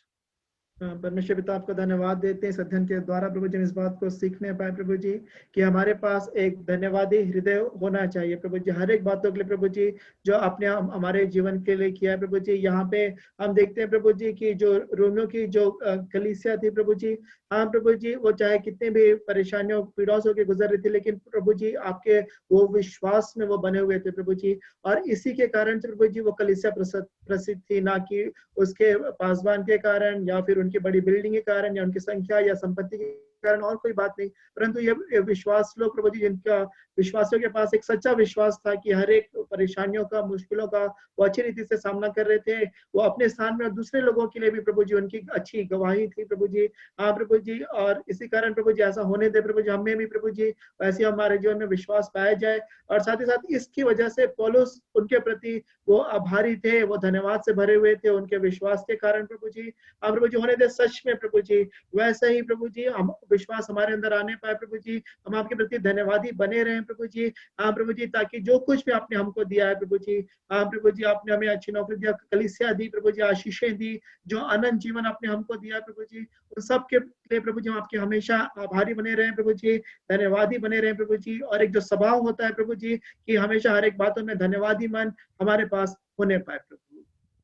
परमेश्वर पिता आपको धन्यवाद देते हैं इस अध्ययन के द्वारा प्रभु जी, इस बात को सीखने पाए प्रभु जी कि हमारे पास एक धन्यवादी हृदय होना चाहिए प्रभु जी, हर एक बातों के लिए प्रभु जी जो आपने हमारे जीवन के लिए किया है प्रभु जी। यहाँ पे हम देखते हैं प्रभु जी कि जो रोमियो की जो कलीसिया थी प्रभु जी, हाँ प्रभु जी, वो चाहे कितने भी परेशानियों पीड़ाओं से गुजर रही थी, लेकिन प्रभु जी आपके वो विश्वास में वो बने हुए थे प्रभु जी। और इसी के कारण से प्रभु जी वो कलीसिया प्रसिद्ध थी, ना कि उसके पासवान के कारण या फिर उनकी बड़ी बिल्डिंग के कारण या उनकी संख्या या संपत्ति के कारण और कोई बात नहीं, परंतु ये विश्वास लोग प्रभु जी, जिनका विश्वासियों के पास एक सच्चा विश्वास था कि हर एक परेशानियों का, मुश्किलों का वो अच्छी रीति से सामना कर रहे थे, वो अपने स्थान में और दूसरे लोगों के लिए भी प्रभु जी उनकी अच्छी गवाही थी प्रभु जी। हाँ प्रभु जी, और इसी कारण प्रभु जी ऐसा होने दे प्रभु जी, हमें भी प्रभु जी वैसे हमारे जीवन में विश्वास पाया जाए। और साथ ही साथ इसकी वजह से पौलुस उनके प्रति वो आभारी थे, वो धन्यवाद से भरे हुए थे उनके विश्वास के कारण प्रभु जी। हाँ प्रभु जी, होने दे सच में प्रभु जी वैसे ही प्रभु जी हम विश्वास हमारे अंदर आने पाए प्रभु जी, हम आपके प्रति धन्यवादी बने रहे प्रभु जी। हाँ प्रभु जी, ताकि जो कुछ भी आपने हमको दिया है प्रभु जी, हाँ प्रभु जी, आपने हमें अच्छी नौकरी दिया, कलीसिया दी प्रभु जी, आशीषें दी, जो अनंत जीवन आपने हमको दिया प्रभु जी, उन सब के लिए प्रभु जी हम आपके हमेशा आभारी बने रहे प्रभु जी, धन्यवादी बने रहे प्रभु जी। और एक जो स्वभाव होता है प्रभु जी कि हमेशा हर एक बातों में धन्यवादी मन हमारे पास होने पाए प्रभु।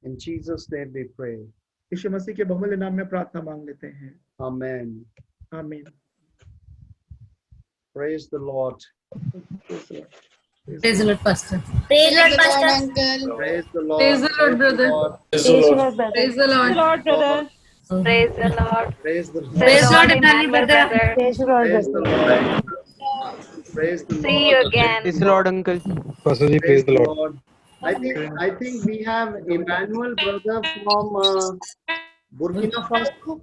In Jesus' name we pray. यीशु मसीह के बहुमूल्य नाम में प्रार्थना मांग लेते हैं, Amen. आमीन। Praise the Lord. Praise the Lord, Pastor. Praise the Lord, Pastor. Praise the Lord. Praise the Lord, brother. Praise the Lord, brother. Praise the Lord. brother. Praise the Lord. Praise the Lord. Praise the Lord, Emmanuel, brother. Praise the Lord, Praise the brother. Lord. Praise the Lord. See you again. Praise the Lord, uncle. Pastor ji, praise the Lord. I think we have Emmanuel brother from Burkina Faso.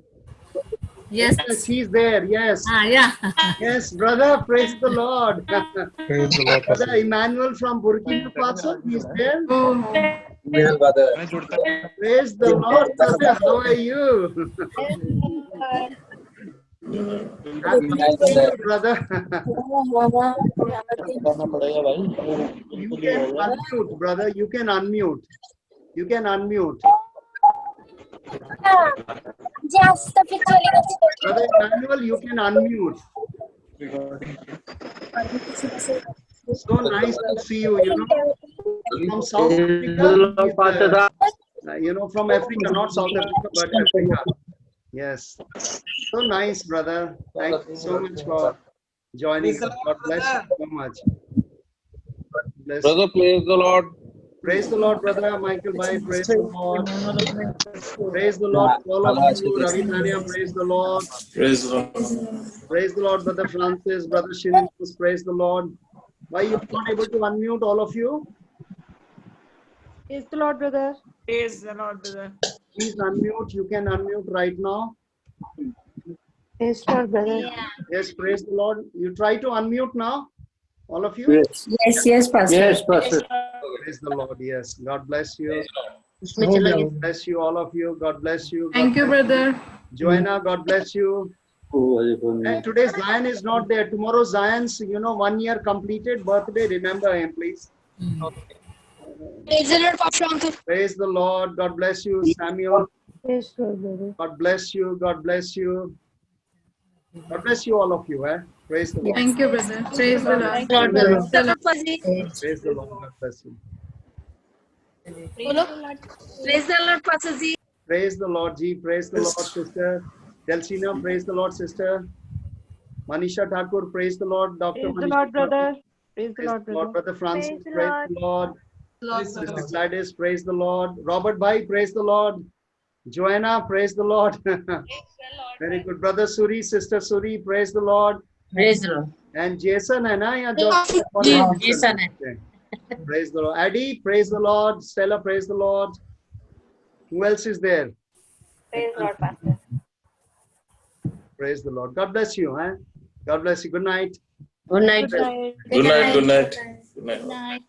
Yes. Yes, he's there. Yes. Yeah. Yes, brother. Praise the Lord. Praise the Lord, Pastor Brother ji. Emmanuel from Burkina Faso. He's there. Oh, Praise the Lord, brother. How are you? Happy to see you, brother. You can unmute, brother. You can unmute. You can unmute. Just the picture. Brother Emmanuel, you can unmute. So nice to see you, you know. From South Africa. You know, from Africa, not South Africa, but Africa. Yes. So nice, brother. Thank you so much for joining us. God bless you so much. God bless you. Brother, praise the Lord. Praise the Lord, brother Michael Bhai. Praise the Lord. Praise the Lord, all of you. Ravi Dhania, praise the Lord. Praise the Lord. Praise the Lord, brother Francis, brother Shirin, praise the Lord. Why you not able to unmute, all of you? Praise the Lord, brother. praise the Lord, brother. Please unmute. You can unmute right now. Praise the Lord, brother. Yes, praise the Lord. You try to unmute now, all of you. Yes, Pastor. Yes, Pastor. Praise the Lord. Yes. God bless you. God bless you, all of you. God bless you. Thank you, brother. Joanna, God bless you. And today Zion is not there. Tomorrow Zion's, 1 year completed birthday. Remember him, please. Praise the Lord, Pastor Uncle. Praise the Lord. God bless you, Samuel. Praise the Lord, brother. God bless you. God bless you. God bless you, all of you. Praise the Lord. Thank you, brother. Praise the Lord. Lord, brother. Praise the Lord. Praise the Lord. God bless you. Praise the Lord, Pastor Ji. Praise the Lord, Ji. Praise the Lord, sister. Delcina, praise the Lord, sister. Manisha Thakur, praise the Lord. Dr. Praise the Manisha Lord, brother. Thakur, Praise the praise Lord, the Lord. brother. Brother Francis, Praise the praise the Lord. Lord, Sister Gladys, praise the Lord. Robert Bhai, praise the Lord. Joanna, praise the Lord. Very good. Brother Suri, sister Suri, praise the Lord. Praise the Lord. And Jason, hai na? Ya Jason. Praise the Lord. Addie, praise the Lord. Stella, praise the Lord. Who else is there? Praise the Lord, Pastor. Praise the Lord. God bless you. God bless you. Good night. Good night. Good night. Good night. Good night. Good night.